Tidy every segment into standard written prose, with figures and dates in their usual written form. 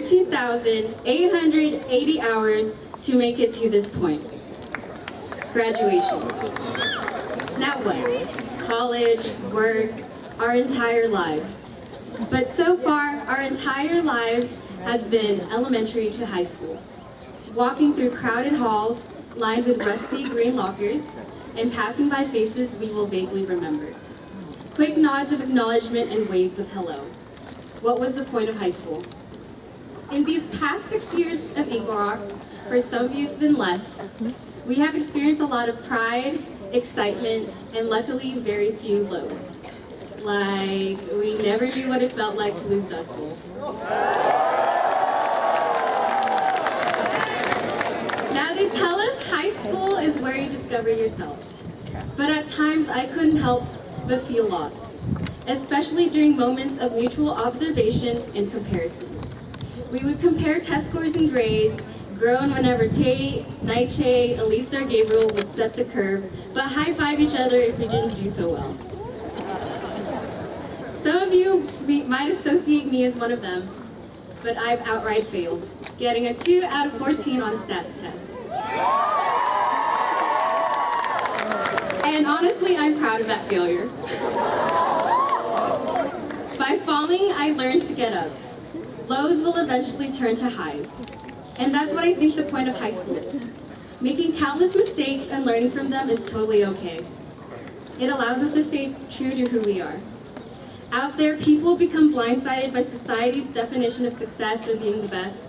13,880 hours to make it to this point. Graduation. Now what? College, work, our entire lives. But so far, our entire lives has been elementary to high school. Walking through crowded halls, lined with rusty green lockers, and passing by faces we will vaguely remember. Quick nods of acknowledgement and waves of hello. What was the point of high school? In these past 6 years of Eagle Rock, for some of you it's been less, we have experienced a lot of pride, excitement, and luckily very few lows. Like, we never knew what it felt like to lose Dust Bowl. Now they tell us high school is where you discover yourself. But at times I couldn't help but feel lost, especially during moments of mutual observation and comparison. We would compare test scores and grades, groan whenever Tate, Naiche, Elisa, or Gabriel would set the curve, but high-five each other if we didn't do so well. Some of you might associate me as one of them, but I've outright failed, getting a 2 out of 14 on a stats test. And honestly, I'm proud of that failure. By falling, I learned to get up. Lows will eventually turn to highs. And that's what I think the point of high school is. Making countless mistakes and learning from them is totally okay. It allows us to stay true to who we are. Out there, people become blindsided by society's definition of success or being the best,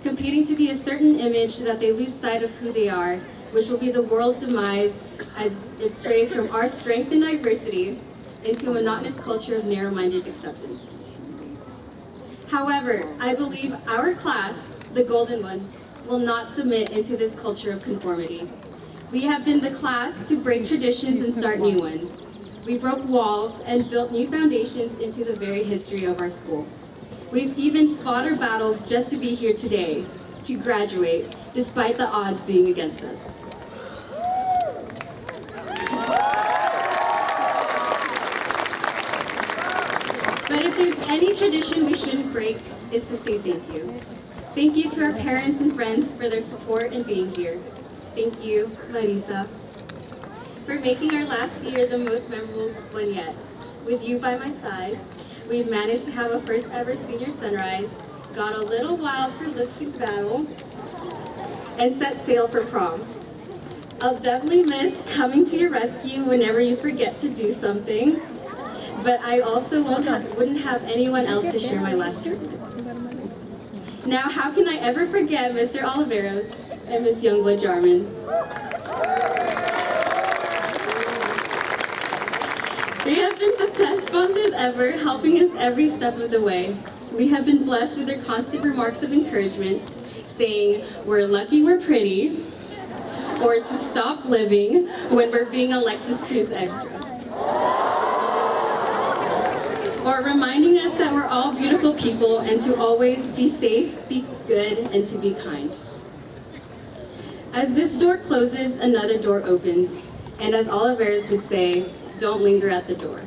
competing to be a certain image that they lose sight of who they are, which will be the world's demise as it strays from our strength and diversity into a monotonous culture of narrow-minded acceptance. However, I believe our class, the Golden Ones, will not submit into this culture of conformity. We have been the class to break traditions and start new ones. We broke walls and built new foundations into the very history of our school. We've even fought our battles just to be here today, to graduate, despite the odds being against us. But if there's any tradition we shouldn't break, it's to say thank you. Thank you to our parents and friends for their support and being here. Thank you, Marisa, for making our last year the most memorable one yet. With you by my side, we've managed to have a first ever senior sunrise, got a little wild for lip sync battle, and set sail for prom. I'll definitely miss coming to your rescue whenever you forget to do something, but I also wouldn't have anyone else to share my last year with. Now, how can I ever forget Mr. Oliveros and Miss Youngblood Jarman? They have been the best sponsors ever, helping us every step of the way. We have been blessed with their constant remarks of encouragement, saying, "We're lucky we're pretty," or to stop living when we're being Alexis Cruz extra. Or reminding us that we're all beautiful people and to always be safe, be good, and to be kind. As this door closes, another door opens. And as Oliveros would say, don't linger at the door.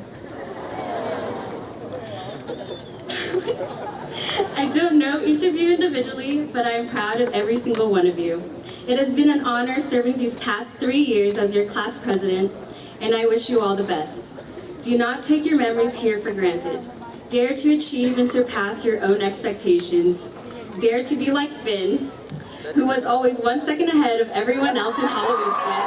I don't know each of you individually, but I am proud of every single one of you. It has been an honor serving these past 3 years as your class president, and I wish you all the best. Do not take your memories here for granted. Dare to achieve and surpass your own expectations. Dare to be like Finn, who was always 1 second ahead of everyone else in Halloween fit.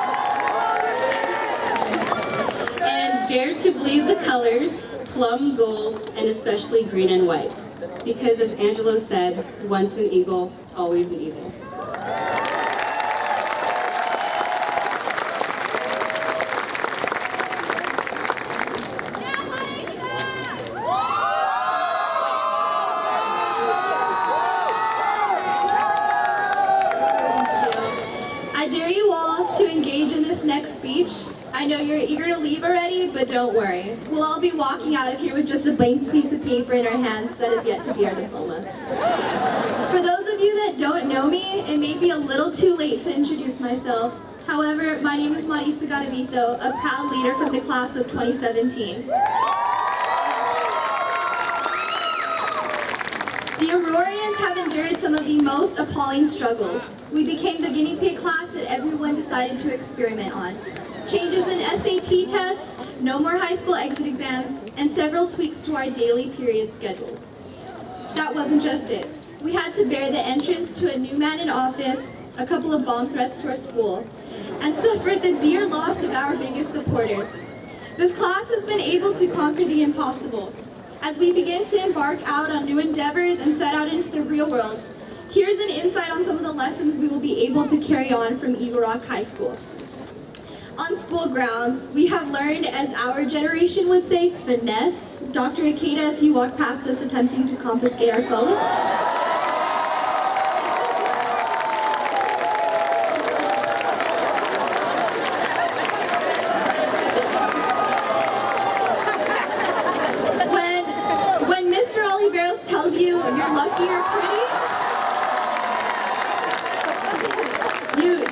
And dare to bleed the colors, plum, gold, and especially green and white. Because as Angelo said, once an eagle, always an eagle. I dare you all to engage in this next speech. I know you're eager to leave already, but don't worry. We'll all be walking out of here with just a blank piece of paper in our hands that is yet to be our diploma. For those of you that don't know me, it may be a little too late to introduce myself. However, my name is Marisa Garavito, a proud leader from the class of 2017. The Aurorians have endured some of the most appalling struggles. We became the guinea pig class that everyone decided to experiment on. Changes in SAT tests, no more high school exit exams, and several tweaks to our daily period schedules. That wasn't just it. We had to bear the entrance to a new man in office, a couple of bomb threats to our school, and suffered the dear loss of our biggest supporter. This class has been able to conquer the impossible. As we begin to embark out on new endeavors and set out into the real world, here's an insight on some of the lessons we will be able to carry on from Eagle Rock High School. On school grounds, we have learned, as our generation would say, finesse. Dr. Ikeda, as he walked past us attempting to confiscate our phones. When Mr. Oliveros tells you you're lucky you're pretty,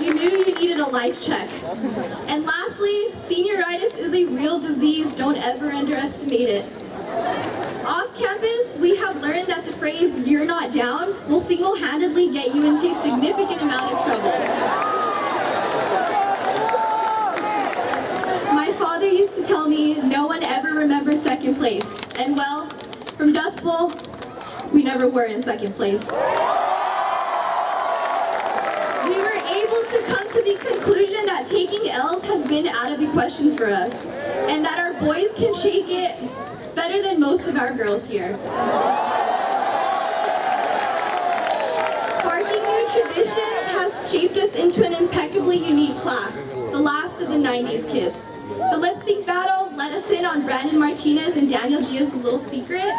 you knew you needed a life check. And lastly, senioritis is a real disease. Don't ever underestimate it. Off campus, we have learned that the phrase, "you're not down," will single-handedly get you into a significant amount of trouble. My father used to tell me, no one ever remembers second place. And well, from Dust Bowl, we never were in second place. We were able to come to the conclusion that taking L's has been out of the question for us, and that our boys can shake it better than most of our girls here. Sparking new traditions has shaped us into an impeccably unique class, the last of the 90s kids. The lip sync battle let us in on Brandon Martinez and Daniel Diaz's little secret.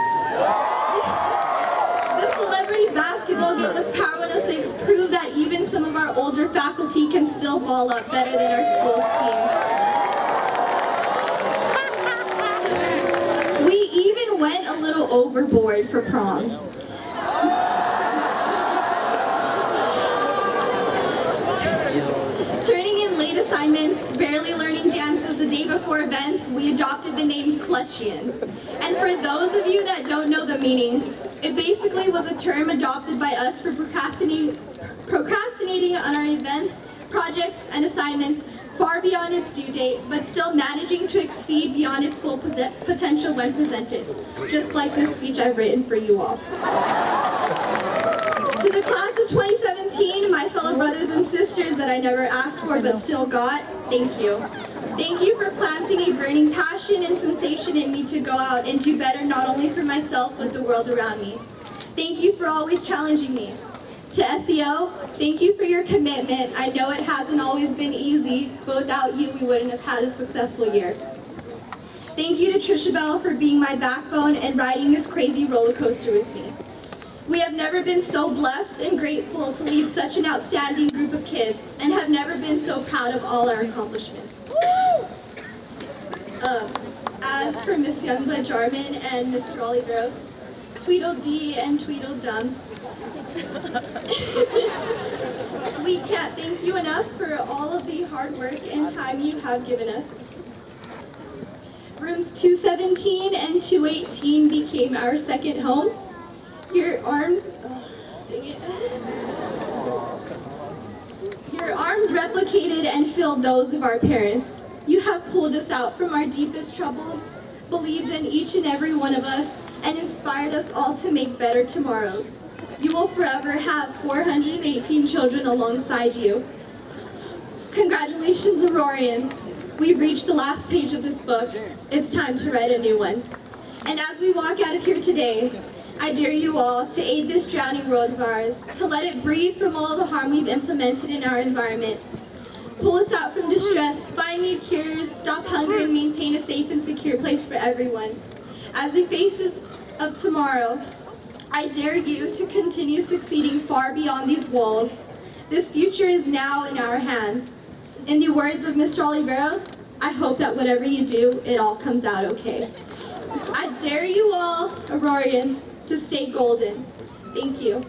The celebrity basketball game with Power 106 proved that even some of our older faculty can still ball up better than our school's team. We even went a little overboard for prom. Turning in late assignments, barely learning dances the day before events, we adopted the name Clutchians. And for those of you that don't know the meaning, it basically was a term adopted by us for procrastinating on our events, projects, and assignments far beyond its due date, but still managing to exceed beyond its full potential when presented, just like this speech I've written for you all. To the class of 2017, my fellow brothers and sisters that I never asked for but still got, thank you. Thank you for planting a burning passion and sensation in me to go out and do better not only for myself but the world around me. Thank you for always challenging me. To SEO, thank you for your commitment. I know it hasn't always been easy, but without you we wouldn't have had a successful year. Thank you to Trisha Bell for being my backbone and riding this crazy roller coaster with me. We have never been so blessed and grateful to lead such an outstanding group of kids, and have never been so proud of all our accomplishments. As for Miss Youngblood Jarman and Mr. Oliveros, Tweedledee and Tweedledum, we can't thank you enough for all of the hard work and time you have given us. Rooms 217 and 218 became our second home. Your arms, dang it. Your arms replicated and filled those of our parents. You have pulled us out from our deepest troubles, believed in each and every one of us, and inspired us all to make better tomorrows. You will forever have 418 children alongside you. Congratulations, Aurorians. We've reached the last page of this book. It's time to write a new one. And as we walk out of here today, I dare you all to aid this drowning world of ours, to let it breathe from all the harm we've implemented in our environment. Pull us out from distress, find new cures, stop hunger, and maintain a safe and secure place for everyone. As the faces of tomorrow, I dare you to continue succeeding far beyond these walls. This future is now in our hands. In the words of Mr. Oliveros, I hope that whatever you do, it all comes out okay. I dare you all, Aurorians, to stay golden. Thank you.